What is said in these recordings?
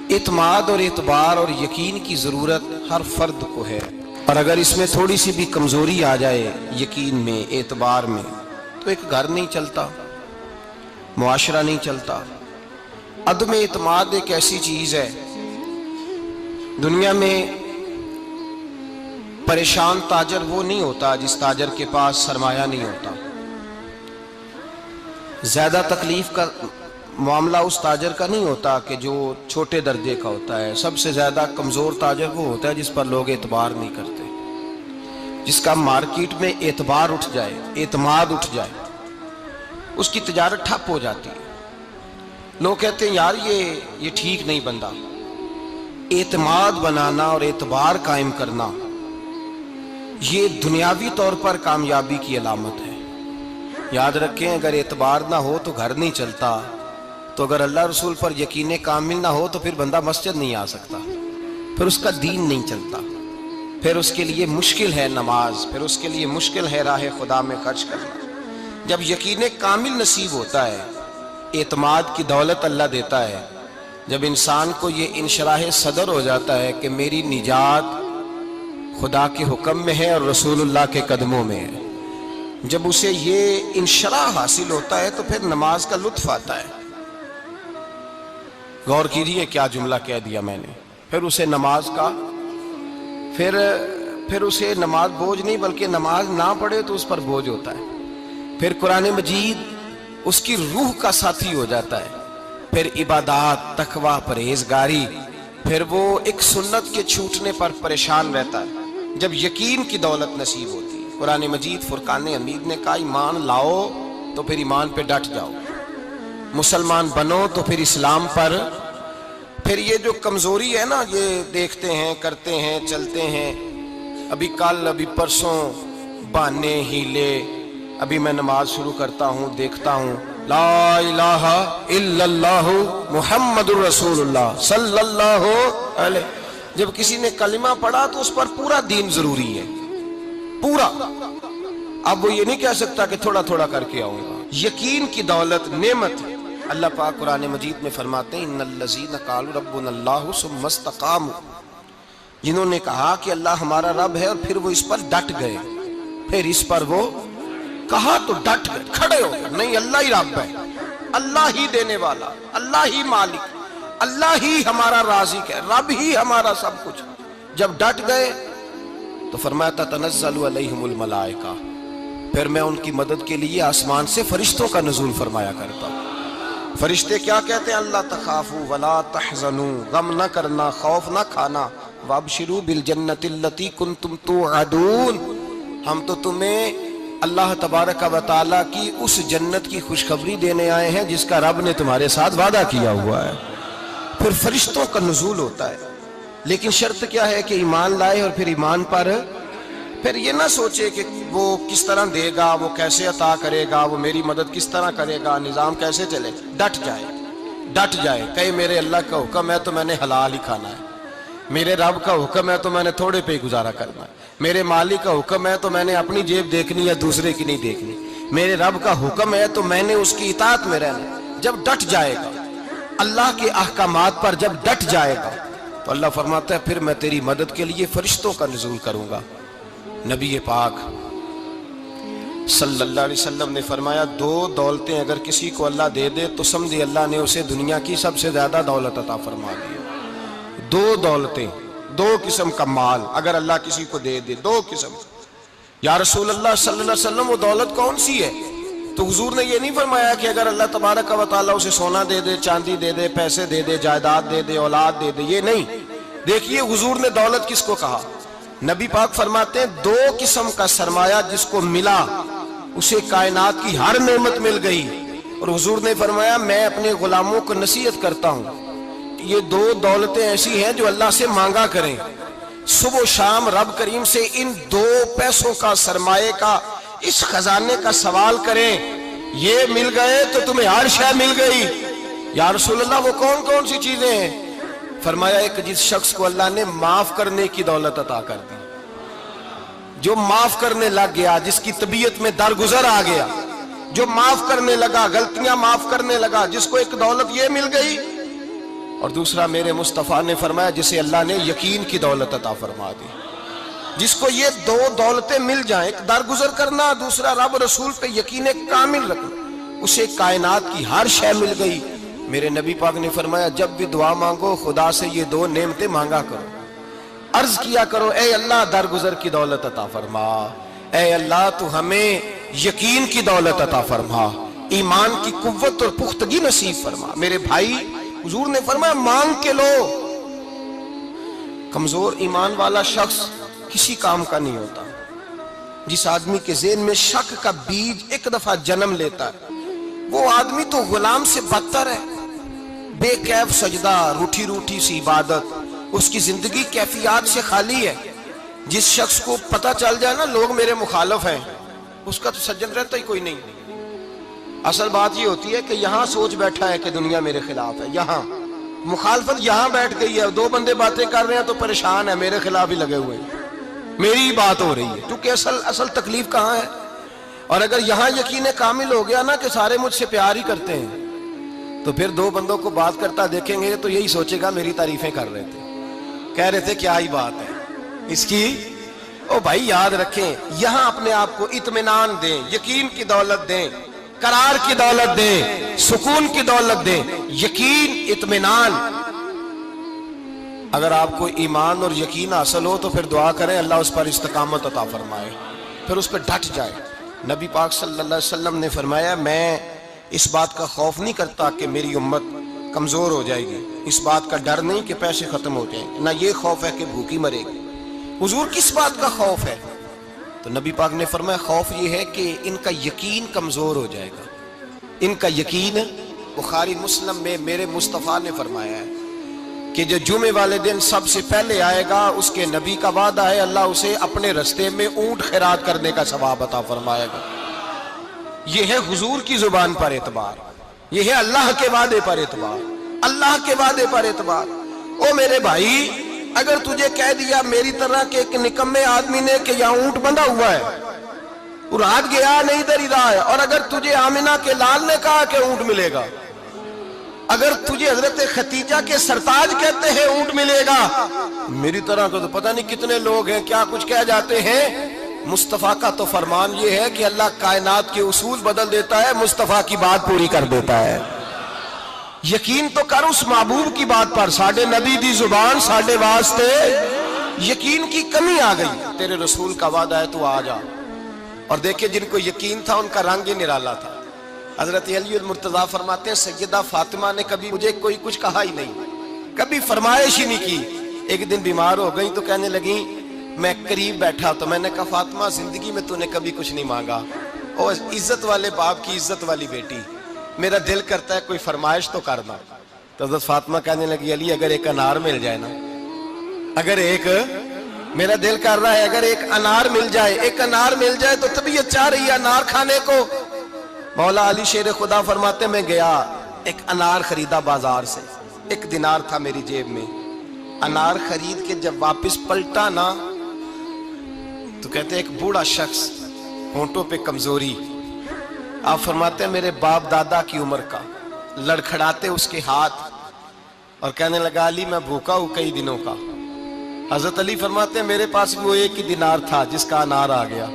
اعتماد اور اعتبار اور یقین کی ضرورت ہر فرد کو ہے، اور اگر اس میں تھوڑی سی بھی کمزوری آ جائے یقین میں، اعتبار میں، تو ایک گھر نہیں چلتا، معاشرہ نہیں چلتا۔ عدم اعتماد ایک ایسی چیز ہے، دنیا میں پریشان تاجر وہ نہیں ہوتا جس تاجر کے پاس سرمایہ نہیں ہوتا۔ زیادہ تکلیف کا معاملہ اس تاجر کا نہیں ہوتا کہ جو چھوٹے درجے کا ہوتا ہے۔ سب سے زیادہ کمزور تاجر وہ ہوتا ہے جس پر لوگ اعتبار نہیں کرتے، جس کا مارکیٹ میں اعتبار اٹھ جائے، اعتماد اٹھ جائے، اس کی تجارت ٹھپ ہو جاتی ہے۔ لوگ کہتے ہیں یار یہ ٹھیک نہیں بندہ۔ اعتماد بنانا اور اعتبار قائم کرنا یہ دنیاوی طور پر کامیابی کی علامت ہے۔ یاد رکھیں، اگر اعتبار نہ ہو تو گھر نہیں چلتا، تو اگر اللہ رسول پر یقین کامل نہ ہو تو پھر بندہ مسجد نہیں آ سکتا، پھر اس کا دین نہیں چلتا، پھر اس کے لیے مشکل ہے نماز، پھر اس کے لیے مشکل ہے راہ خدا میں خرچ کرنا۔ جب یقین کامل نصیب ہوتا ہے، اعتماد کی دولت اللہ دیتا ہے، جب انسان کو یہ انشراح صدر ہو جاتا ہے کہ میری نجات خدا کے حکم میں ہے اور رسول اللہ کے قدموں میں ہے، جب اسے یہ انشراح حاصل ہوتا ہے تو پھر نماز کا لطف آتا ہے۔ غور کیجئے کیا جملہ کہہ دیا میں نے۔ پھر اسے نماز کا پھر اسے نماز بوجھ نہیں، بلکہ نماز نہ پڑھے تو اس پر بوجھ ہوتا ہے۔ پھر قرآن مجید اس کی روح کا ساتھی ہو جاتا ہے، پھر عبادات، تقوی، پرہیزگاری، پھر وہ ایک سنت کے چھوٹنے پر پریشان رہتا ہے جب یقین کی دولت نصیب ہوتی ہے۔ قرآن مجید فرقان حمید نے کہا ایمان لاؤ تو پھر ایمان پہ ڈٹ جاؤ، مسلمان بنو تو پھر اسلام پر۔ پھر یہ جو کمزوری ہے نا، یہ دیکھتے ہیں، کرتے ہیں، چلتے ہیں، ابھی کل، ابھی پرسوں، بہانے، ہیلے، ابھی میں نماز شروع کرتا ہوں، دیکھتا ہوں لا الہ الا اللہ محمد الرسول اللہ صلی اللہ علیہ۔ جب کسی نے کلمہ پڑھا تو اس پر پورا دین ضروری ہے، پورا۔ اب وہ یہ نہیں کہہ سکتا کہ تھوڑا تھوڑا کر کے آؤں گا۔ یقین کی دولت نعمت ہے۔ اللہ پاک قرآن مجید میں فرماتے ہیں ان الذین قالوا ربنا اللہ ثم استقاموا، جنہوں نے کہا کہ اللہ ہمارا رب ہے اور پھر وہ اس پر ڈٹ گئے، پھر اس پر وہ کہا تو ڈٹ گئے، کھڑے ہو گئے، نہیں اللہ ہی رب ہے، اللہ ہی دینے والا، اللہ ہی مالک، اللہ ہی ہمارا رازق ہے، رب ہی ہمارا سب کچھ۔ جب ڈٹ گئے تو فرمایا تتنزل علیہم الملائکہ، پھر میں ان کی مدد کے لیے آسمان سے فرشتوں کا نزول فرمایا کرتا ہوں۔ فرشتے کیا کہتے ہیں؟ اللہ تخافوا ولا تحزنوا، غم نہ کرنا، خوف نہ کھانا، وابشروا بالجنۃ التی کنتم توعدون، ہم تو تمہیں اللہ تبارک و تعالیٰ کی اس جنت کی خوشخبری دینے آئے ہیں جس کا رب نے تمہارے ساتھ وعدہ کیا ہوا ہے۔ پھر فرشتوں کا نزول ہوتا ہے، لیکن شرط کیا ہے کہ ایمان لائے، اور پھر ایمان پر پھر یہ نہ سوچے کہ وہ کس طرح دے گا، وہ کیسے عطا کرے گا، وہ میری مدد کس طرح کرے گا، نظام کیسے چلے۔ ڈٹ جائے، کہے میرے اللہ کا حکم ہے تو میں نے حلال ہی کھانا ہے، میرے رب کا حکم ہے تو میں نے تھوڑے پہ ہی گزارا کرنا ہے، میرے مالک کا حکم ہے تو میں نے اپنی جیب دیکھنی یا دوسرے کی نہیں دیکھنی، میرے رب کا حکم ہے تو میں نے اس کی اطاعت میں رہنا۔ جب ڈٹ جائے گا اللہ کے احکامات پر، جب ڈٹ جائے گا تو اللہ فرماتا ہے پھر میں تیری مدد کے لیے فرشتوں کا نزول کروں گا۔ نبی پاک صلی اللہ علیہ وسلم نے فرمایا دو دولتیں اگر کسی کو اللہ دے دے تو سمجھے اللہ نے اسے دنیا کی سب سے زیادہ دولت عطا فرما دی۔ دو دولتیں، دو قسم کا مال اگر اللہ کسی کو دے دے، دو قسم۔ یا رسول اللہ صلی اللہ علیہ وسلم وہ دولت کون سی ہے؟ تو حضور نے یہ نہیں فرمایا کہ اگر اللہ تبارک و تعالیٰ اسے سونا دے دے، چاندی دے دے، پیسے دے دے، جائیداد دے دے، اولاد دے دے، یہ نہیں۔ دیکھیے حضور نے دولت کس کو کہا؟ نبی پاک فرماتے ہیں دو قسم کا سرمایہ جس کو ملا اسے کائنات کی ہر نعمت مل گئی، اور حضور نے فرمایا میں اپنے غلاموں کو نصیحت کرتا ہوں یہ دو دولتیں ایسی ہیں جو اللہ سے مانگا کریں، صبح و شام رب کریم سے ان دو پیسوں کا، سرمایے کا، اس خزانے کا سوال کریں، یہ مل گئے تو تمہیں ہر شے مل گئی۔ یا رسول اللہ وہ کون کون سی چیزیں ہیں؟ فرمایا ایک جس شخص کو اللہ نے معاف کرنے کی دولت عطا کر دی، جو معاف کرنے لگ گیا، جس کی طبیعت میں درگزر آ گیا، جو معاف کرنے لگا، غلطیاں معاف کرنے لگا، جس کو ایک دولت یہ مل گئی اور دوسرا میرے مصطفیٰ نے فرمایا جسے اللہ نے یقین کی دولت عطا فرما دی، جس کو یہ دو دولتیں مل جائیں، ایک درگزر کرنا، دوسرا رب رسول پہ یقین کامل رکھنا، اسے کائنات کی ہر شے مل گئی۔ میرے نبی پاک نے فرمایا جب بھی دعا مانگو خدا سے یہ دو نعمتیں مانگا کرو، عرض کیا کرو اے اللہ درگزر کی دولت عطا فرما، اے اللہ تو ہمیں یقین کی دولت عطا فرما، ایمان کی قوت اور پختگی نصیب فرما۔ میرے بھائی حضور نے فرمایا مانگ کے لو۔ کمزور ایمان والا شخص کسی کام کا نہیں ہوتا۔ جس آدمی کے ذہن میں شک کا بیج ایک دفعہ جنم لیتا ہے وہ آدمی تو غلام سے بدتر ہے، بے کیف سجدہ، روٹھی روٹھی سی عبادت، اس کی زندگی کیفیات سے خالی ہے۔ جس شخص کو پتہ چل جائے نا لوگ میرے مخالف ہیں، اس کا تو سجن رہتا ہی کوئی نہیں۔ اصل بات یہ ہوتی ہے کہ یہاں سوچ بیٹھا ہے کہ دنیا میرے خلاف ہے، یہاں مخالفت یہاں بیٹھ گئی ہے، دو بندے باتیں کر رہے ہیں تو پریشان ہے، میرے خلاف ہی لگے ہوئے ہیں، میری ہی بات ہو رہی ہے، کیونکہ اصل تکلیف کہاں ہے؟ اور اگر یہاں یقین کامل ہو گیا نا کہ سارے مجھ سے پیار ہی کرتے ہیں، تو پھر دو بندوں کو بات کرتا دیکھیں گے تو یہی سوچے گا میری تعریفیں کر رہے تھے، کہہ رہے تھے کیا ہی بات ہے اس کی۔ او بھائی یاد رکھیں، یہاں اپنے آپ کو اطمینان دیں، یقین کی دولت دیں، قرار کی دولت دیں، سکون کی دولت دیں، یقین، اطمینان۔ اگر آپ کو ایمان اور یقین حاصل ہو تو پھر دعا کریں اللہ اس پر استقامت عطا فرمائے، پھر اس پہ ڈٹ جائے۔ نبی پاک صلی اللہ علیہ وسلم نے فرمایا میں اس بات کا خوف نہیں کرتا کہ میری امت کمزور ہو جائے گی، اس بات کا ڈر نہیں کہ پیسے ختم ہو جائیں گے، نہ یہ خوف ہے کہ بھوکی مرے گی۔ حضور کس بات کا خوف ہے؟ تو نبی پاک نے فرمایا خوف یہ ہے کہ ان کا یقین کمزور ہو جائے گا، ان کا یقین۔ بخاری مسلم میں میرے مصطفیٰ نے فرمایا ہے کہ جو جمعے والے دن سب سے پہلے آئے گا اس کے نبی کا وعدہ ہے اللہ اسے اپنے رستے میں اونٹ خیرات کرنے کا ثواب عطا فرمائے گا۔ یہ ہے حضور کی زبان پر اعتبار، یہ ہے اللہ کے وعدے پر اعتبار، اللہ کے وعدے پر اعتبار۔ او میرے بھائی اگر تجھے کہہ دیا میری طرح کے ایک نکمے آدمی نے کہ یہاں اونٹ بندھا ہوا ہے، اور رات گیا نہیں ادھر ہی رہا ہے، اور اگر تجھے آمنہ کے لال نے کہا کہ اونٹ ملے گا، اگر تجھے حضرت ختیجہ کے سرتاج کہتے ہیں اونٹ ملے گا، میری طرح کا تو پتہ نہیں کتنے لوگ ہیں کیا کچھ کہہ جاتے ہیں۔ مصطفیٰ کا تو فرمان یہ ہے کہ اللہ کائنات کے اصول بدل دیتا ہے، مصطفیٰ کی بات پوری کر دیتا ہے۔ یقین تو کر اس محبوب کی بات پر، ساڈے نبی دی زبان ساڈے واسطے، یقین کی کمی آ گئی، تیرے رسول کا وعدہ ہے تو آ جا۔ اور دیکھیں جن کو یقین تھا ان کا رنگ ہی نرالا تھا۔ حضرت علی المرتضیٰ فرماتے ہیں سیدہ فاطمہ نے کبھی مجھے کوئی کچھ کہا ہی نہیں، کبھی فرمائش ہی نہیں کی۔ ایک دن بیمار ہو گئی تو کہنے لگی، میں قریب بیٹھا تو میں نے کہا فاطمہ زندگی میں تو نے کبھی کچھ نہیں مانگا، اور عزت والے باپ کی عزت والی بیٹی، میرا دل کرتا ہے کوئی فرمائش تو کرنا۔ تو حضرت فاطمہ کہنے لگی علی اگر ایک انار مل جائے نا، اگر ایک، میرا دل کر رہا ہے اگر ایک انار مل جائے، ایک انار مل جائے تو طبیعت چاہ رہی ہے انار کھانے کو۔ مولا علی شیر خدا فرماتے میں گیا ایک انار خریدا بازار سے، 1 دینار تھا میری جیب میں، انار خرید کے جب واپس پلٹا نا تو کہتے ایک بوڑھا شخص، ہونٹوں پہ کمزوری، آپ فرماتے ہیں میرے باپ دادا کی عمر کا، لڑکھڑاتے اس کے ہاتھ اور کہنے لگا علی میں بھوکا ہوں کئی دنوں کا۔ حضرت علی فرماتے ہیں میرے پاس وہ 1 دینار تھا جس کا انار آ گیا،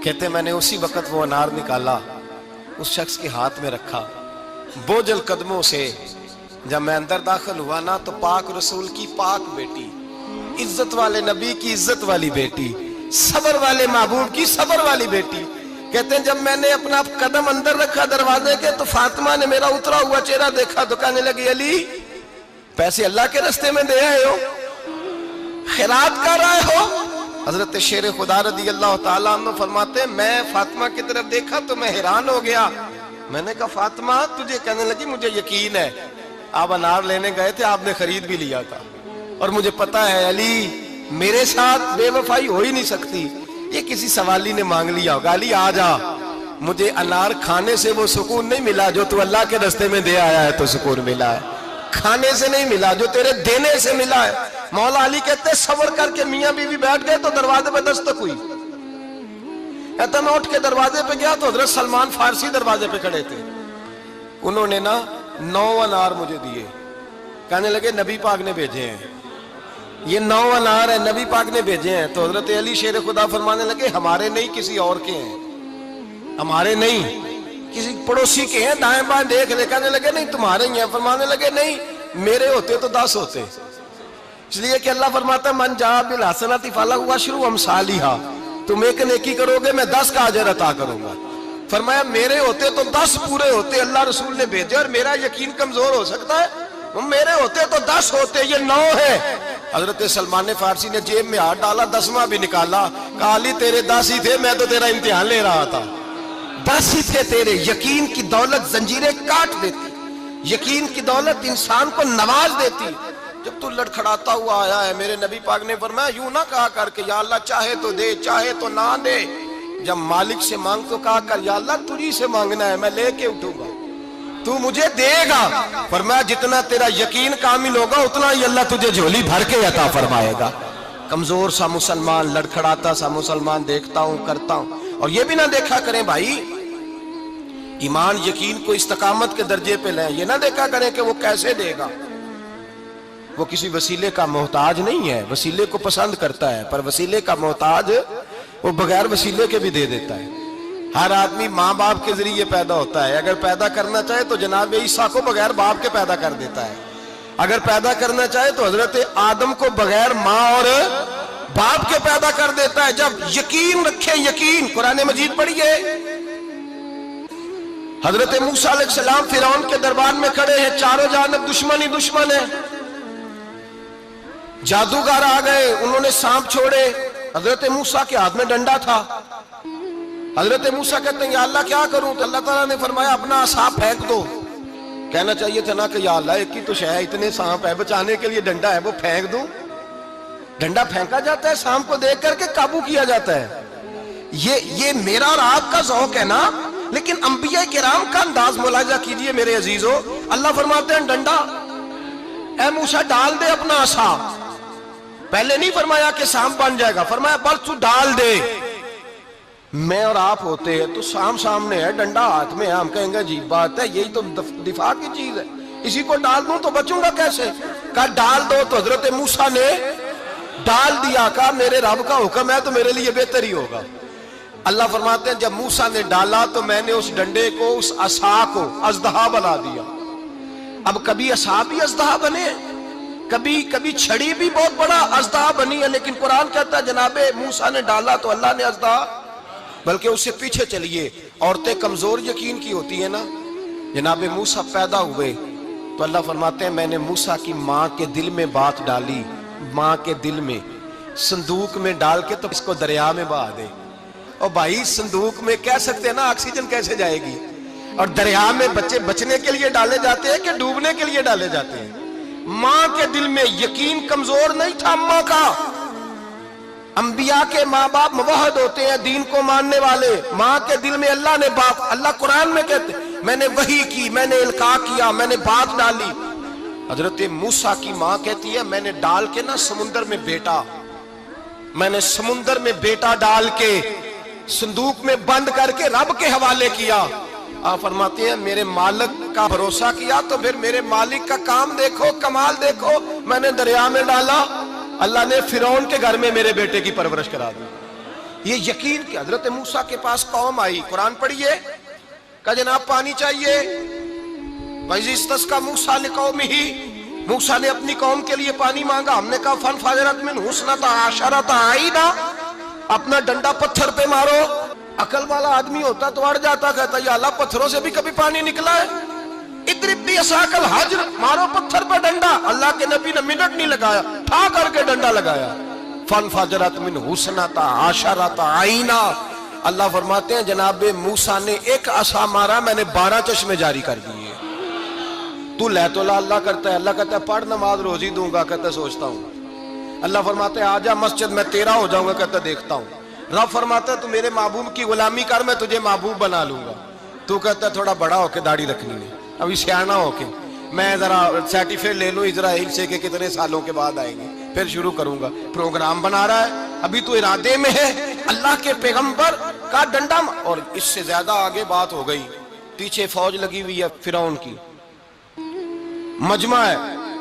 کہتے میں نے اسی وقت وہ انار نکالا اس شخص کے ہاتھ میں رکھا، بوجھل قدموں سے جب میں اندر داخل ہوا نا تو پاک رسول کی پاک بیٹی، عزت والے نبی کی عزت والی بیٹی، صبر والے محبوب کی صبر والی بیٹی، کہتے ہیں جب میں نے اپنا قدم اندر رکھا دروازے کے تو فاطمہ نے میرا اترا ہوا چہرہ دیکھا تو کہنے لگی علی پیسے اللہ کے راستے میں دے آئے ہو، خیرات کر رہے ہو۔ حضرت شیر خدا رضی اللہ تعالیٰ عنہ فرماتے ہیں میں فاطمہ کی طرف دیکھا تو میں حیران ہو گیا، میں نے کہا فاطمہ تجھے، کہنے لگی مجھے یقین ہے آپ انار لینے گئے تھے، آپ نے خرید بھی لیا تھا، اور مجھے پتا ہے علی میرے ساتھ بے وفائی ہو ہی نہیں سکتی، یہ کسی سوالی نے مانگ لیا ہوگا، علی آ جا، مجھے انار کھانے سے وہ سکون نہیں ملا جو تو اللہ کے راستے میں دے آیا ہے تو سکون ملا ہے، کھانے سے نہیں ملا جو تیرے دینے سے ملا ہے۔ مولا علی کہتے صبر کر کے میاں بیوی بیٹھ گئے تو دروازے پہ دستک ہوئی، کہتا میں اٹھ کے دروازے پہ گیا تو حضرت سلمان فارسی دروازے پہ کھڑے تھے، انہوں نے نا 9 انار مجھے دیے، کہنے لگے نبی پاک نے بھیجے ہیں، یہ 9 انار ہے، نبی پاک نے بھیجے ہیں۔ تو حضرت علی شیر خدا فرمانے لگے ہمارے نہیں، کسی اور کے ہیں، ہمارے نہیں، کسی پڑوسی کے ہیں، دائیں بائیں دیکھ لے۔ کہنے لگے نہیں تمہارے ہی ہیں۔ فرمانے لگے نہیں، میرے ہوتے تو 10 ہوتے، اس لیے کہ اللہ فرماتا ہے من جاء بالحسنۃ فلہ عشر امثالھا، تم ایک نیکی کرو گے میں 10 کا اجر عطا کروں گا۔ فرمایا میرے ہوتے تو 10 پورے ہوتے، اللہ رسول نے بھیجے، اور میرا یقین کمزور ہو سکتا ہے، میرے ہوتے تو 10 ہوتے، یہ 9 ہے۔ حضرت سلمان فارسی نے جیب میں ہاتھ ڈالا، 10واں بھی نکالا، کہا علی تیرے 10 ہی تھے، میں تو تیرا امتحان لے رہا تھا، 10 ہی تھے تیرے۔ یقین کی دولت زنجیریں کاٹ دیتی، یقین کی دولت انسان کو نواز دیتی۔ جب تو لڑکھڑاتا ہوا آیا ہے، میرے نبی پاک نے فرمایا یوں نہ کہا کر کہ یا اللہ چاہے تو دے چاہے تو نہ دے، جب مالک سے مانگ تو کہا کر یا اللہ تجھی سے مانگنا ہے، میں لے کے اٹھوں گا، تو مجھے دے گا۔ فرمایا جتنا تیرا یقین کامل ہوگا اتنا ہی اللہ تجھے جھولی بھر کے عطا فرمائے گا۔ کمزور سا مسلمان، لڑکھڑاتا سا مسلمان دیکھتا ہوں کرتا ہوں، اور یہ بھی نہ دیکھا کریں بھائی ایمان یقین کو استقامت کے درجے پہ لیں، یہ نہ دیکھا کریں کہ وہ کیسے دے گا، وہ کسی وسیلے کا محتاج نہیں ہے، وسیلے کو پسند کرتا ہے، پر وسیلے کا محتاج وہ بغیر وسیلے کے بھی دے دیتا ہے۔ ہر آدمی ماں باپ کے ذریعے پیدا ہوتا ہے، اگر پیدا کرنا چاہے تو جناب عیسیٰ کو بغیر باپ کے پیدا کر دیتا ہے، اگر پیدا کرنا چاہے تو حضرت آدم کو بغیر ماں اور باپ کے پیدا کر دیتا ہے۔ جب یقین رکھیں، یقین، قرآن مجید پڑھیے، حضرت موسیٰ علیہ السلام فرعون کے دربار میں کھڑے ہیں، چاروں جانب دشمن ہی دشمن ہے، جادوگر آ گئے، انہوں نے سانپ چھوڑے، حضرت موسیٰ کے ہاتھ میں ڈنڈا تھا۔ حضرت موسیٰ کہتے ہیں یا اللہ کیا کروں؟ تو اللہ تعالیٰ نے فرمایا اپنا عصا پھینک دو۔ کہنا چاہیے تھا نا کہ یا اللہ ایک ہی تو شے ہے، اتنے سانپ ہے، بچانے کے لیے ڈنڈا ہے وہ پھینک دوں؟ ڈنڈا پھینکا جاتا ہے، سانپ کو دیکھ کر کے قابو کیا جاتا ہے۔ یہ میرا اور آپ کا ذوق ہے نا، لیکن انبیاء کرام کا انداز ملاحظہ کیجئے میرے عزیزو۔ اللہ فرماتے ہیں ڈنڈا، اے موسیٰ ڈال دے اپنا عصا۔ پہلے نہیں فرمایا کہ سانپ بن جائے گا، فرمایا بس تو ڈال دے۔ میں اور آپ ہوتے ہیں تو سانپ سامنے ہے، ڈنڈا ہاتھ میں ہے، ہم کہیں گے عجیب بات ہے، یہی تو دفاع کی چیز ہے، اسی کو ڈال دوں تو بچوں گا کیسے؟ کہا ڈال دو، تو حضرت موسیٰ نے ڈال دیا، کہا میرے رب کا حکم ہے تو میرے لیے بہتر ہی ہوگا۔ اللہ فرماتے ہیں جب موسیٰ نے ڈالا تو میں نے اس ڈنڈے کو، اس عصا کو اژدہا بنا دیا۔ اب کبھی عصا بھی اژدہا بنے، کبھی چھڑی بھی بہت بڑا اژدہا بنی ہے، لیکن قرآن کہتا ہے جناب موسیٰ نے ڈالا تو اللہ نے اژدہا، بلکہ اس سے پیچھے چلیے، عورتیں کمزور یقین کی ہوتی ہیں نا۔ جناب موسیٰ پیدا ہوئے تو اللہ فرماتے ہیں میں نے موسیٰ کی ماں کے دل میں بات ڈالی، ماں کے دل میں صندوق میں ڈال کے تو اس کو دریا میں بہا دے۔ اور بھائی صندوق میں کہہ سکتے ہیں نا آکسیجن کیسے جائے گی، اور دریا میں بچے بچنے کے لیے ڈالے جاتے ہیں کہ ڈوبنے کے لیے ڈالے جاتے ہیں؟ ماں کے دل میں یقین کمزور نہیں تھا ماں کا۔ انبیاء کے ماں باپ موحد ہوتے ہیں، دین کو ماننے والے، ماں کے دل میں اللہ نے بات، اللہ قرآن میں کہتے میں نے وحی کی، میں نے القاء کیا، میں نے بات ڈالی۔ حضرت موسیٰ کی ماں کہتی ہے میں نے ڈال کے نا سمندر میں بیٹا، میں نے سمندر میں بیٹا ڈال کے صندوق میں بند کر کے رب کے حوالے کیا۔ آپ فرماتے ہیں میرے مالک کا بھروسہ کیا تو پھر میرے مالک کا کام دیکھو، کمال دیکھو، میں نے دریا میں ڈالا، اللہ نے فرعون کے گھر میں میرے بیٹے کی پرورش کرا دی۔ یہ یقین کہ حضرت موسیٰ کے پاس قوم آئی، قرآن پڑھیے، کہا جناب پانی چاہیے، وَإِذِ اسْتَسْقَىٰ مُوسَىٰ لِقَوْمِهِ، موسیٰ نے اپنی قوم کے لیے پانی مانگا، ہم نے کہا فَانْفَجَرَتْ مِنْهُ اثْنَتَا عَشَرَةَ عَيْنًا، اپنا ڈنڈا پتھر پہ مارو۔ عقل والا آدمی ہوتا تو اڑ جاتا، کہتا یا اللہ پتھروں سے بھی کبھی پانی نکلا ہے؟ اضرب بعصاک الحجر، مارو پتھر پہ ڈنڈا۔ اللہ کے نبی نے منٹ نہیں لگایا، ٹھا کر کے ڈنڈا لگایا، فَانْفَجَرَتْ مِنْهُ اثْنَتَا عَشَرَةَ عَيْنًا۔ اللہ فرماتے ہیں جناب موسیٰ نے ایک عصا مارا، میں نے 12 چشمے جاری کر دیے۔ تو لے تو اللہ کرتا ہے، اللہ کہتا ہے پڑھ نماز روزی دوں گا، کہتا ہے سوچتا ہوں۔ اللہ فرماتے ہیں آجا مسجد میں تیرا ہو جاؤں گا، کہتا ہے دیکھتا ہوں۔ رب فرماتا ہے تو میرے محبوب کی غلامی کر، میں تجھے محبوب بنا لوں گا۔ تو کہتا ہے تھوڑا بڑا ہو کے داڑھی رکھنی ہے، ابھی سیانا ہو کے میں ذرا سرٹیفکیٹ لے لوں اسرائیل سے کہ کتنے سالوں کے بعد آئیں گے، پھر شروع کروں گا۔ پروگرام بنا رہا ہے، ابھی تو ارادے میں ہے۔ اللہ کے پیغمبر کا ڈنڈا، اور اس سے زیادہ آگے بات ہو گئی، پیچھے فوج لگی ہوئی ہے فرعون کی، مجمع ہے،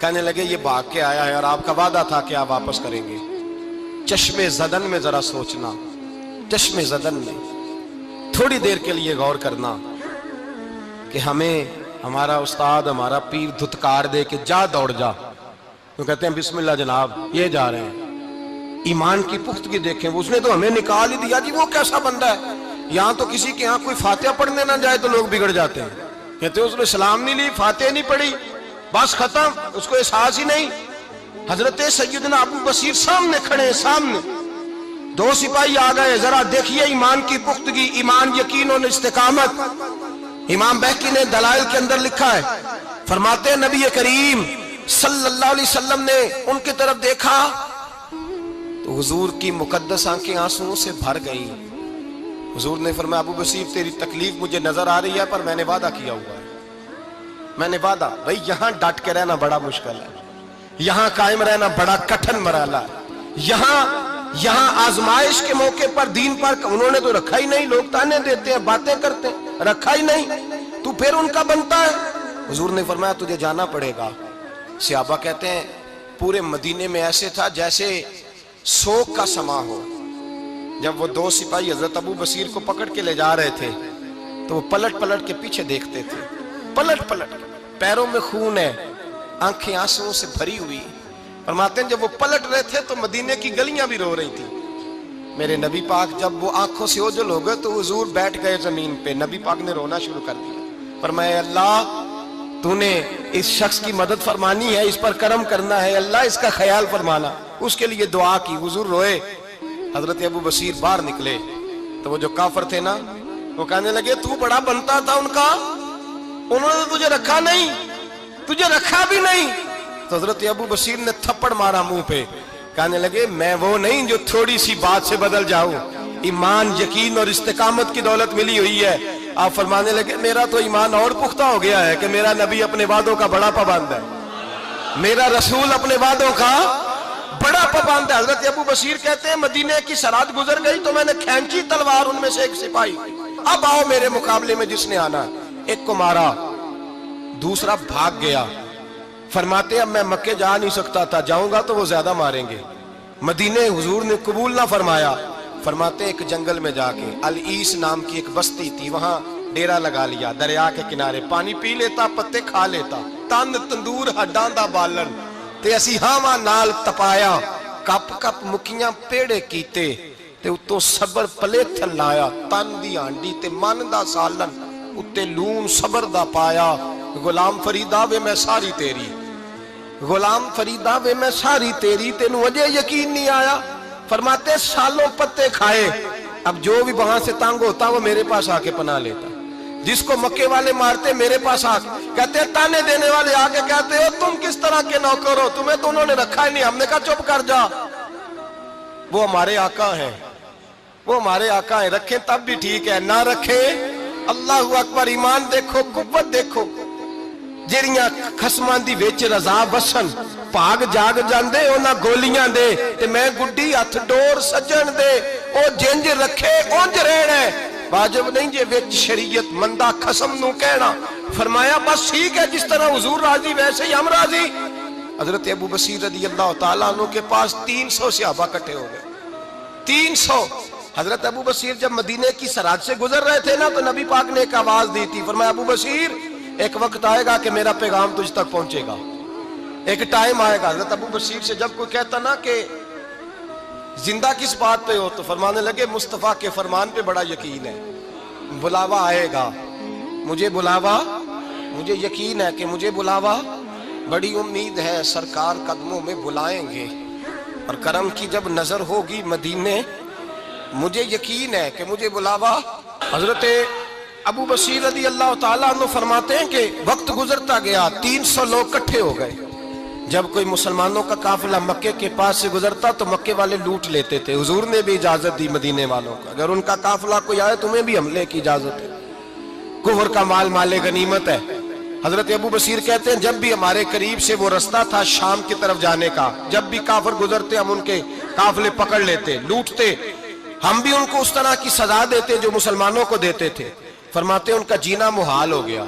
کہنے لگے یہ بھاگ کے آیا ہے اور آپ کا وعدہ تھا کہ آپ واپس کریں گے. چشم زدن میں ذرا سوچنا، چشم زدن میں تھوڑی دیر کے لیے غور کرنا کہ ہمیں ہمارا استاد ہمارا پیر دھتکار دے کہ جا دوڑ جا، تو کہتے ہیں بسم اللہ جناب یہ جا رہے ہیں. ایمان کی پختگی دیکھیں، اس نے تو ہمیں نکال ہی دیا جی. وہ کیسا بندہ ہے، یہاں تو کسی کے یہاں کوئی فاتحہ پڑھنے نہ جائے تو لوگ بگڑ جاتے ہیں. کہتے ہیں اس نے سلام نہیں لی، فاتحہ نہیں پڑھی، بس ختم، اس کو احساس ہی نہیں. حضرت سیدنا ابو بصیر سامنے کھڑے، سامنے 2 سپاہی آ گئے. ذرا دیکھیے ایمان کی پختگی، ایمان، یقین اور استقامت. امام بہقی نے دلائل کے اندر لکھا ہے، فرماتے ہیں نبی کریم صلی اللہ علیہ وسلم نے ان کی طرف دیکھا تو حضور کی مقدس آنکھیں آنسوؤں سے بھر گئیں. حضور نے فرمایا ابو بصیر تیری تکلیف مجھے نظر آ رہی ہے، پر میں نے وعدہ کیا ہوا ہے. میں نے وعدہ، بھئی یہاں ڈٹ کے رہنا بڑا مشکل ہے، یہاں قائم رہنا بڑا کٹھن مرحلہ ہے. یہاں آزمائش کے موقع پر دین پر انہوں نے تو رکھا ہی نہیں. لوگ تانے دیتے ہیں، باتیں کرتے ہیں، رکھا ہی نہیں، تو پھر ان کا بنتا ہے. حضور نے فرمایا تجھے جانا پڑے گا. صحابہ کہتے ہیں پورے مدینے میں ایسے تھا جیسے سوگ کا سما ہو. جب وہ 2 سپاہی حضرت ابو بصیر کو پکڑ کے لے جا رہے تھے تو وہ پلٹ پلٹ کے پیچھے دیکھتے تھے، پلٹ پلٹ، پیروں میں خون ہے، آنکھیں آنسوؤں سے بھری ہوئی. فرماتے ہیں جب وہ پلٹ رہے تھے تو مدینے کی گلیاں بھی رو رہی تھی. میرے نبی پاک جب وہ آنکھوں سے اوجھل ہو گئے تو حضور بیٹھ گئے زمین پہ. نبی پاک نے رونا شروع کر دیا. فرمایا اللہ تو نے اس شخص کی مدد فرمانی ہے، اس پر کرم کرنا ہے، اللہ اس کا خیال فرمانا. اس کے لیے دعا کی. حضور روئے. حضرت ابو بصیر باہر نکلے تو وہ جو کافر تھے نا وہ کہنے لگے تو بڑا بنتا تھا ان کا، انہوں نے تجھے رکھا نہیں، تجھے رکھا بھی نہیں. تو حضرت ابو بصیر نے تھپڑ مارا منہ پہ. کہنے لگے میں وہ نہیں جو تھوڑی سی بات سے بدل جاؤں. ایمان، یقین اور استقامت کی دولت ملی ہوئی ہے. آپ فرمانے لگے میرا تو ایمان اور پختہ ہو گیا ہے کہ میرا نبی اپنے وعدوں کا بڑا پابند ہے، میرا رسول اپنے وعدوں کا بڑا پابند ہے. حضرت ابو بصیر کہتے ہیں مدینے کی سرحد گزر گئی تو میں نے کھینچی تلوار ان میں سے ایک سپاہی، اب آؤ میرے مقابلے میں جس نے آنا. ایک کو مارا، دوسرا بھاگ گیا. فرماتے اب میں مکے جا نہیں سکتا تھا، جاؤں گا تو وہ زیادہ ماریں گے. مدینے حضور نے قبول نہ فرمایا. فرماتے ایک جنگل میں جا کے العیس نام کی ایک بستی تھی، وہاں ڈیرا لگا لیا. دریا کے کنارے پانی پی لیتا، پتے کھا لیتا. تن تندور ہڈاں دا بالن تے اسی ہاواں نال تپایا. کپ کپ مکیاں پیڑے کیتے تے اتوں صبر پلیتھن لایا. تن دی ہانڈی تے من دا سالن اتے لون صبر دا پایا. غلام فریدا وے میں ساری تیری، غلام فریدا وے میں ساری تیری، تینوں وجہ یقین نہیں آیا. فرماتے سالوں پتے کھائے، اب جو بھی وہاں سے تنگ ہوتا وہ میرے پاس آ کے پناہ لیتا. جس کو مکے والے مارتے میرے پاس آ کے کہتے تانے دینے والے آ کے کہتے ہو تم کس طرح کے نوکر ہو، تمہیں تو انہوں نے رکھا ہی نہیں. ہم نے کہا چپ کر جا، وہ ہمارے آقا ہیں، وہ ہمارے آقا ہیں، رکھیں تب بھی ٹھیک ہے، نہ رکھیں اللہ اکبر. ایمان دیکھو، قوت دیکھو. جڑیاں خصماں دی وچ رضا وسن بھاگ جاگ جاندے انہاں گولیاں دے تے میں گڈی ہتھ ڈور سجن دے او جنج رکھے اونج رہنا ہے. واجب نہیں جے وچ شریعت مندہ خصم نو کہنا. فرمایا بس ٹھیک ہے، جس طرح حضور راضی ویسے ہی ہم راضی. حضرت ابو بصیر رضی اللہ تعالیٰ عنہ کے پاس 300 صحابہ کٹھے ہو گئے. 300. حضرت ابو بصیر جب مدینے کی سرحد سے گزر رہے تھے نا تو نبی پاک نے ایک آواز دی تھی. فرمایا ابو بصیر ایک وقت آئے گا کہ میرا پیغام تجھ تک پہنچے گا، ایک ٹائم آئے گا. حضرت ابو بصیر سے جب کوئی کہتا نا کہ زندہ کس بات پہ ہو تو فرمانے لگے مصطفیٰ کے فرمان پہ بڑا یقین ہے، بلاوا آئے گا، مجھے بلاوا، مجھے یقین ہے کہ مجھے بلاوا، بڑی امید ہے سرکار قدموں میں بلائیں گے اور کرم کی جب نظر ہوگی مدینے، مجھے یقین ہے کہ مجھے بلاوا. حضرت ابو بصیر رضی اللہ تعالیٰ عنہ فرماتے ہیں کہ وقت گزرتا گیا، 300 لوگ کٹھے ہو گئے. جب کوئی مسلمانوں کا قافلہ مکے کے پاس سے گزرتا تو مکے والے لوٹ لیتے تھے. حضور نے بھی اجازت دی مدینے والوں کو، اگر ان کا قافلہ کوئی آئے تمہیں بھی حملے کی اجازت ہے. کفر کا مال مال غنیمت ہے. حضرت ابو بصیر کہتے ہیں جب بھی ہمارے قریب سے وہ رستہ تھا شام کی طرف جانے کا، جب بھی کافر گزرتے ہم ان کے قافلے پکڑ لیتے، لوٹتے. ہم بھی ان کو اس طرح کی سزا دیتے جو مسلمانوں کو دیتے تھے. فرماتے ان کا جینا محال ہو گیا.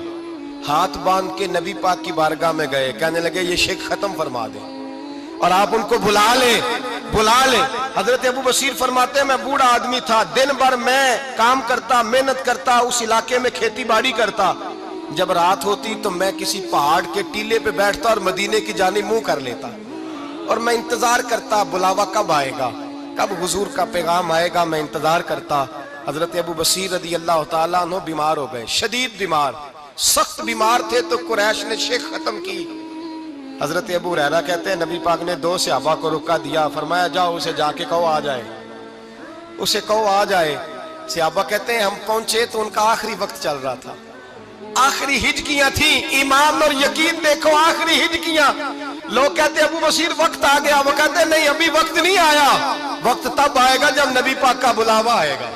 ہاتھ باندھ کے نبی پاک کی بارگاہ میں گئے, کہنے لگے یہ شرک ختم فرما دیں اور آپ ان کو بلا لیں. حضرت ابو بصیر فرماتے ہیں میں بوڑھا آدمی تھا, دن بھر میں کام کرتا, محنت کرتا, اس علاقے میں کھیتی باڑی کرتا. جب رات ہوتی تو میں کسی پہاڑ کے ٹیلے پہ بیٹھتا اور مدینے کی جانب منہ کر لیتا اور میں انتظار کرتا بلاوا کب آئے گا, کب حضور کا پیغام آئے گا, میں انتظار کرتا. حضرت ابو بصیر رضی اللہ تعالیٰ عنہ بیمار ہو گئے, شدید بیمار, سخت بیمار تھے, تو قریش نے شرک ختم کی. حضرت ابو ہریرہ کہتے ہیں نبی پاک نے 2 صحابہ کو رکا دیا, فرمایا جاؤ اسے جا کے کہو آ جائے, اسے کہو آ جائے. صحابہ کہتے ہیں ہم پہنچے تو ان کا آخری وقت چل رہا تھا, آخری ہجکیاں تھیں. ایمان اور یقین دیکھو, آخری ہجکیاں. لوگ کہتے ہیں ابو بصیر وقت آ گیا, وہ کہتے ہیں نہیں ابھی وقت نہیں آیا, وقت تب آئے گا جب نبی پاک کا بلاوا آئے گا.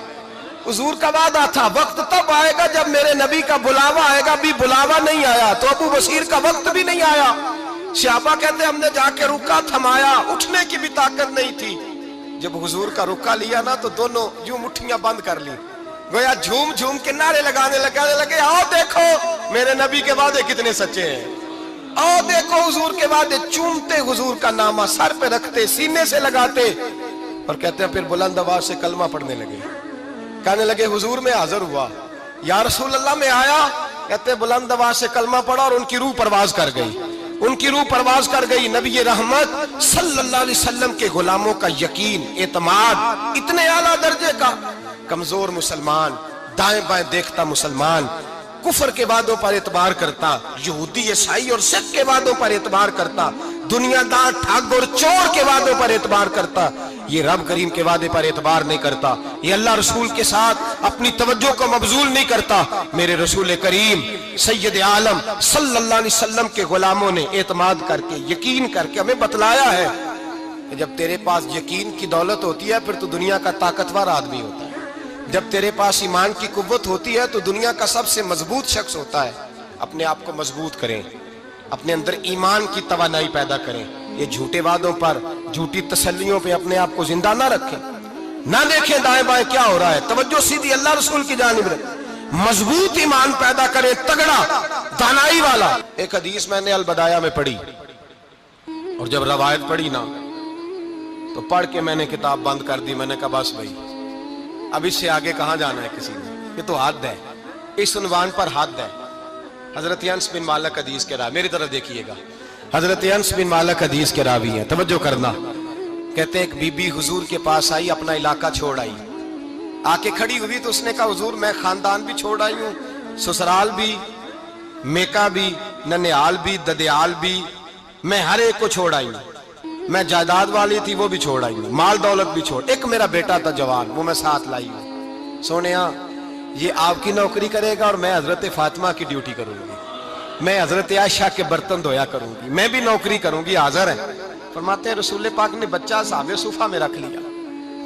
حضور کا وعدہ تھا وقت تب آئے گا جب میرے نبی کا بلاوا آئے گا, ابھی بلاوا نہیں آیا, تو ابو بصیر کا وقت بھی نہیں آیا. صحابہ کہتے ہیں ہم نے جا کے رکا, تھمایا, اٹھنے کی بھی طاقت نہیں تھی. جب حضور کا رکا لیا نا تو دونوں یوں مٹھیاں بند کر لی, گویا جھوم جھوم کے نعرے لگانے لگے آؤ دیکھو میرے نبی کے وعدے کتنے سچے ہیں, آؤ دیکھو حضور کے وعدے. چومتے حضور کا نامہ, سر پہ رکھتے, سینے سے لگاتے, اور کہتے ہیں پھر بلند آواز سے کلمہ پڑھنے لگے. کہنے لگے حضور میں حاضر ہوا, یا رسول اللہ میں آیا. کہتے بلند آواز سے کلمہ پڑھا اور ان کی روح پرواز کر گئی, ان کی روح پرواز کر گئی. نبی رحمت صلی اللہ علیہ وسلم کے غلاموں کا یقین, اعتماد اتنے اعلیٰ درجے کا. کمزور مسلمان, دائیں بائیں دیکھتا مسلمان, کفر کے وعدوں پر اعتبار کرتا, یہودی عیسائی اور سکھ کے وعدوں پر اعتبار کرتا, دنیا دار ٹھگ اور چور کے وعدوں پر اعتبار کرتا, یہ رب کریم کے وعدے پر اعتبار نہیں کرتا, یہ اللہ رسول کے ساتھ اپنی توجہ کو مبذول نہیں کرتا. میرے رسول کریم سید عالم صلی اللہ علیہ وسلم کے غلاموں نے اعتماد کر کے, یقین کر کے ہمیں بتلایا ہے کہ جب تیرے پاس یقین کی دولت ہوتی ہے پھر تو دنیا کا طاقتور آدمی ہوتا ہے. جب تیرے پاس ایمان کی قوت ہوتی ہے تو دنیا کا سب سے مضبوط شخص ہوتا ہے. اپنے آپ کو مضبوط کریں, اپنے اندر ایمان کی توانائی پیدا کریں. یہ جھوٹے وعدوں پر, جھوٹی تسلیوں پہ اپنے آپ کو زندہ نہ رکھیں, نہ دیکھیں دائیں بائیں کیا ہو رہا ہے, توجہ سیدھی اللہ رسول کی جانب رکھیں. مضبوط ایمان پیدا کریں, تگڑا, دانائی والا. ایک حدیث میں نے البدایہ میں پڑھی, اور جب روایت پڑھی نا تو پڑھ کے میں نے کتاب بند کر دی. میں نے کہا بس بھائی اب اس سے آگے کہاں جانا ہے کسی نے, یہ تو حد ہے, اس عنوان پر حد ہے. حضرت انس بن مالک حدیث کے راوی, میری طرف دیکھیے گا, حضرت انس بن مالک حدیث کے راوی ہیں, توجہ کرنا. کہتے ہیں ایک بی بی حضور کے پاس آئی, اپنا علاقہ چھوڑ آئی, آ کے کھڑی ہوئی تو اس نے کہا حضور میں خاندان بھی چھوڑ آئی ہوں, سسرال بھی, میکا بھی, ننیال بھی, ددیال بھی, میں ہر ایک کو چھوڑ آئی ہوں. میں جائیداد والی تھی وہ بھی چھوڑ آئی ہوں, مال دولت بھی چھوڑ, ایک میرا بیٹا تھا جوان وہ میں ساتھ لائی ہوں. سونیا یہ آپ کی نوکری کرے گا اور میں حضرت فاطمہ کی ڈیوٹی کروں گی, میں حضرت عائشہ کے برتن دھویا کروں گی, میں بھی نوکری کروں گی. حاضر ہے. فرماتے ہیں رسول پاک نے بچہ اصحاب صفہ میں رکھ لیا,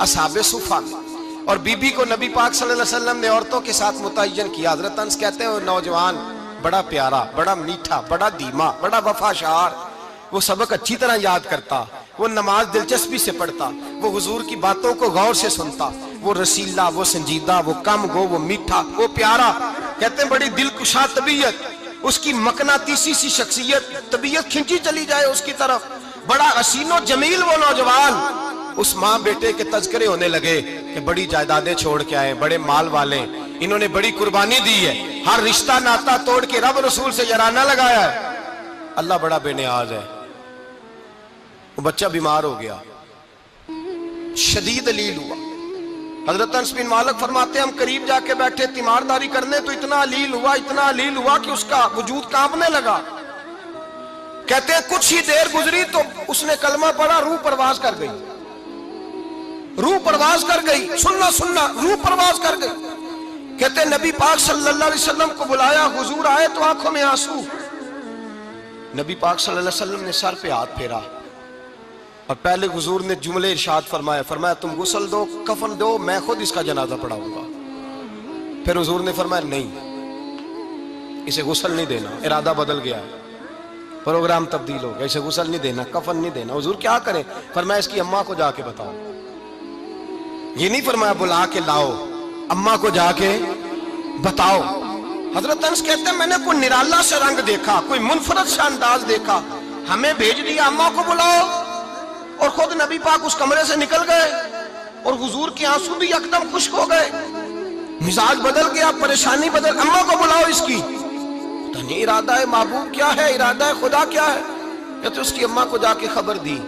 اصحاب صفہ میں, اور بی بی کو نبی پاک صلی اللہ علیہ وسلم نے عورتوں کے ساتھ متعین کیا. حضرت انس کہتے ہیں وہ نوجوان بڑا پیارا, بڑا میٹھا, بڑا دھیما, بڑا وفاشار, وہ سبق اچھی طرح یاد کرتا, وہ نماز دلچسپی سے پڑھتا, وہ حضور کی باتوں کو غور سے سنتا, وہ رسیلا, وہ سنجیدہ, وہ کم گو, وہ میٹھا, وہ پیارا. کہتے ہیں بڑی دلکشا طبیعت, اس کی مقناطیسی سی شخصیت, طبیعت کھنچی چلی جائے اس کی طرف, بڑا حسین و جمیل وہ نوجوان. اس ماں بیٹے کے تذکرے ہونے لگے کہ بڑی جائیدادیں چھوڑ کے آئے, بڑے مال والے, انہوں نے بڑی قربانی دی ہے, ہر رشتہ ناتا توڑ کے رب رسول سے یارانہ لگایا ہے. اللہ بڑا بے نیاز ہے. وہ بچہ بیمار ہو گیا, شدید علیل ہوا. حضرت انس بن مالک فرماتے ہیں ہم قریب جا کے بیٹھے تیمارداری کرنے تو اتنا علیل ہوا کہ اس کا وجود کانپنے لگا. کہتے ہیں کچھ ہی دیر گزری تو اس نے کلمہ پڑھا, روح پرواز کر گئی, روح پرواز کر گئی, سننا روح پرواز کر گئی. کہتے ہیں نبی پاک صلی اللہ علیہ وسلم کو بلایا, حضور آئے تو آنکھوں میں آنسو. نبی پاک صلی اللہ علیہ وسلم نے سر پہ ہاتھ پھیرا اور پہلے حضور نے جملے ارشاد فرمایا تم غسل دو, کفن دو, میں خود اس کا جنازہ پڑھاؤں گا. پھر حضور نے فرمایا نہیں, اسے غسل نہیں دینا. ارادہ بدل گیا, پروگرام تبدیل ہو گیا, اسے غسل نہیں دینا, کفن نہیں دینا. حضور کیا کریں؟ فرمایا اس کی اماں کو جا کے بتاؤ. یہ نہیں فرمایا بلا کے لاؤ, اماں کو جا کے بتاؤ. حضرت انس کہتے ہیں میں نے کوئی نرالا سے رنگ دیکھا, کوئی منفرد سا انداز دیکھا, ہمیں بھیج دیا اماں کو بلاؤ, اور خود نبی پاک اس کمرے سے نکل گئے اور حضور کے آنسو بھی یکدم خشک ہو گئے, مزاج بدل گیا, پریشانی بدل, اماں کو بلاؤ اس کی. تو نہیں ارادہ ہے محبوب کیا ہے, ارادہ ہے خدا کیا ہے؟ کہتے اس کی اماں کو جا کے خبر دی,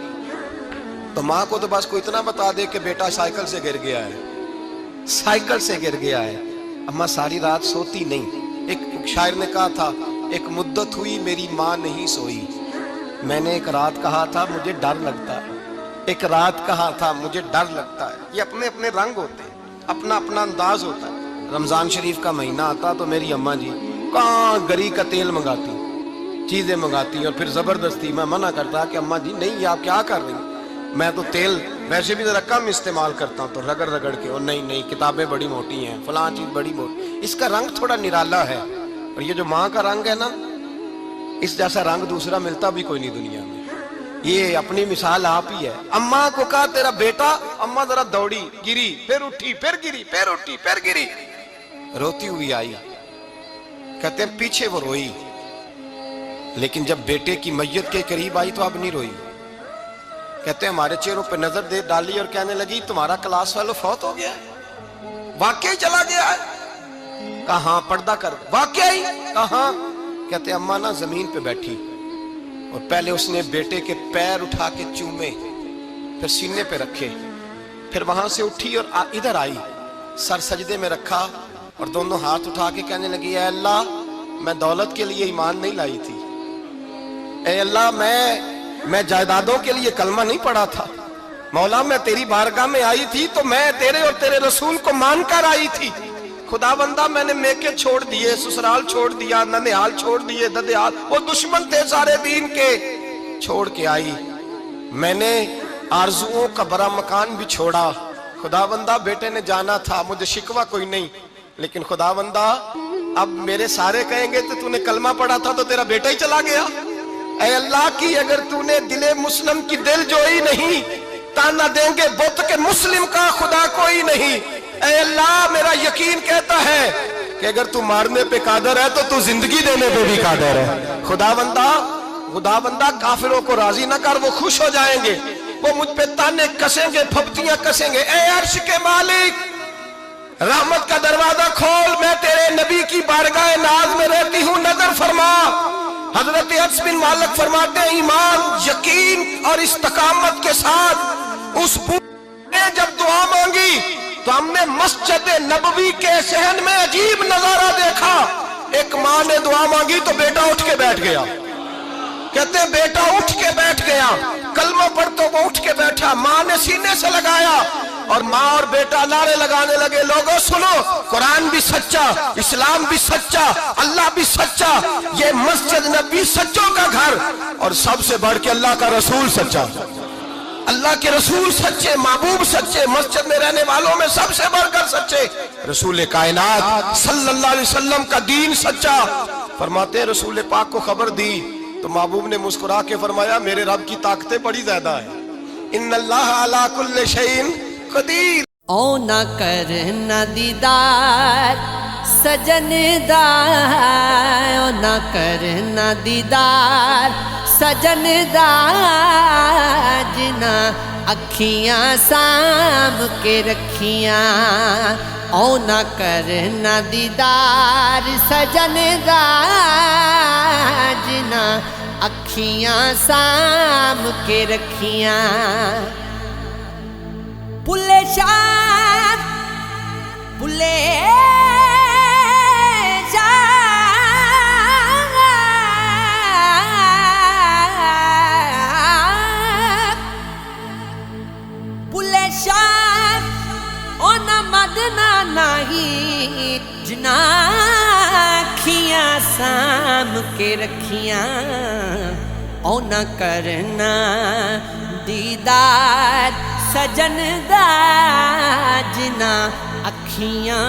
تو ماں کو تو بس کوئی اتنا بتا دے کہ بیٹا سائیکل سے گر گیا ہے, سائیکل سے گر گیا ہے. اماں ساری رات سوتی نہیں. ایک شاعر نے کہا تھا, ایک مدت ہوئی میری ماں نہیں سوئی, میں نے ایک رات کہا تھا مجھے ڈر لگتا ہے, ایک رات کہا تھا مجھے ڈر لگتا ہے. یہ اپنے اپنے رنگ ہوتے ہیں, اپنا اپنا انداز ہوتا ہے. رمضان شریف کا مہینہ آتا تو میری اماں جی کہاں گری کا تیل منگاتی, چیزیں منگاتی, اور پھر زبردستی میں منع کرتا کہ اماں جی نہیں, یہ آپ کیا کر رہی ہیں, میں تو تیل ویسے بھی ذرا کم استعمال کرتا ہوں, تو رگڑ رگڑ کے, اور نہیں کتابیں بڑی موٹی ہیں, فلاں چیز بڑی موٹی, اس کا رنگ تھوڑا نرالا ہے. اور یہ جو ماں کا رنگ ہے نا, اس جیسا رنگ دوسرا ملتا بھی کوئی نہیں دنیا میں. یہ اپنی مثال آپ ہی ہے. اماں کو کہا تیرا بیٹا, اماں ذرا دوڑی, گری, پھر اٹھی, پھر گری, پھر اٹھی, پھر گری, روتی ہوئی آئی. کہتے ہیں پیچھے وہ روئی, لیکن جب بیٹے کی میت کے قریب آئی تو اب نہیں روئی. کہتے ہیں ہمارے چہروں پہ نظر دے ڈالی اور کہنے لگی تمہارا کلاس فیلو فوت ہو گیا ہے, واقعی چلا گیا ہے. کہاں پردہ کر, واقعی کہاں؟ کہتے اماں نا زمین پہ بیٹھی, اور پہلے اس نے بیٹے کے پیر اٹھا کے چومے, پھر سینے پہ رکھے, پھر وہاں سے اٹھی اور ادھر آئی, سر سجدے میں رکھا اور دونوں ہاتھ اٹھا کے کہنے لگی اے اللہ میں دولت کے لیے ایمان نہیں لائی تھی, اے اللہ میں جائیدادوں کے لیے کلمہ نہیں پڑھا تھا, مولا میں تیری بارگاہ میں آئی تھی تو میں تیرے اور تیرے رسول کو مان کر آئی تھی. خدا بندہ میں نے میکے چھوڑ دیے, سسرال چھوڑ دیا, ننیال چھوڑ دیے, ددیال, وہ دشمن تھے سارے دین کے, چھوڑ کے آئی. میں نے آرزوؤں کا بڑا مکان بھی چھوڑا. خدا بندہ بیٹے نے جانا تھا, مجھے شکوہ کوئی نہیں, لیکن خدا بندہ اب میرے سارے کہیں گے تو نے کلمہ پڑھا تھا تو تیرا بیٹا ہی چلا گیا. اے اللہ کی اگر تو نے دل مسلم کی دل جوئی نہیں, تانا دیں گے بت کے مسلم کا خدا کوئی نہیں. اے اللہ میرا یقین کہتا ہے کہ اگر تو مارنے پہ قادر ہے تو زندگی دینے پہ بھی قادر ہے. خدا بندہ کافروں کو راضی نہ کر, وہ خوش ہو جائیں گے, وہ مجھ پہ تانے کسیں گے, پھپتیاں کسیں گے. اے عرش کے مالک رحمت کا دروازہ کھول, میں تیرے نبی کی بارگاہ ناز میں رہتی ہوں, نظر فرما. حضرت انس بن مالک فرماتے ہیں ایمان, یقین اور استقامت کے ساتھ اس بوڑھے نے جب دعا مانگی تو ہم نے مسجد نبوی کے صحن میں عجیب نظارہ دیکھا. ایک ماں نے دعا مانگی تو بیٹا اٹھ کے بیٹھ گیا. کہتے ہیں بیٹا اٹھ کے بیٹھ گیا, کلمہ پڑھ تو وہ اٹھ کے بیٹھا, ماں نے سینے سے لگایا اور ماں اور بیٹا نعرے لگانے لگے, لوگوں سنو قرآن بھی سچا, اسلام بھی سچا, اللہ بھی سچا, یہ مسجد نبی سچوں کا گھر, اور سب سے بڑھ کے اللہ کا رسول سچا, اللہ کے رسول سچے, محبوب سچے, مسجد میں رہنے والوں میں سب سے بڑھ کر سچے, رسول کائنات صلی اللہ علیہ وسلم کا دین سچا. فرماتے ہیں رسول پاک کو خبر دی تو محبوب نے مسکرا کے فرمایا میرے رب کی طاقتیں بڑی زیادہ ہیں, ان اللہ علی کل شیء قدیر. او نہ کرنا دیدار سجن دا, او نہ کرنا دیدار سجن دا, جنا اکھیاں سام کے رکھیاں. او نہ کرنا دیدار سجن دا, جنا اکھیاں سام کے رکھیاں. بھلے شاہ بھلے مدنا نہیں جنا کھیاں سام کے رکھیاں. او نہ کرنا دیدار سجن دا, جنا اکھیاں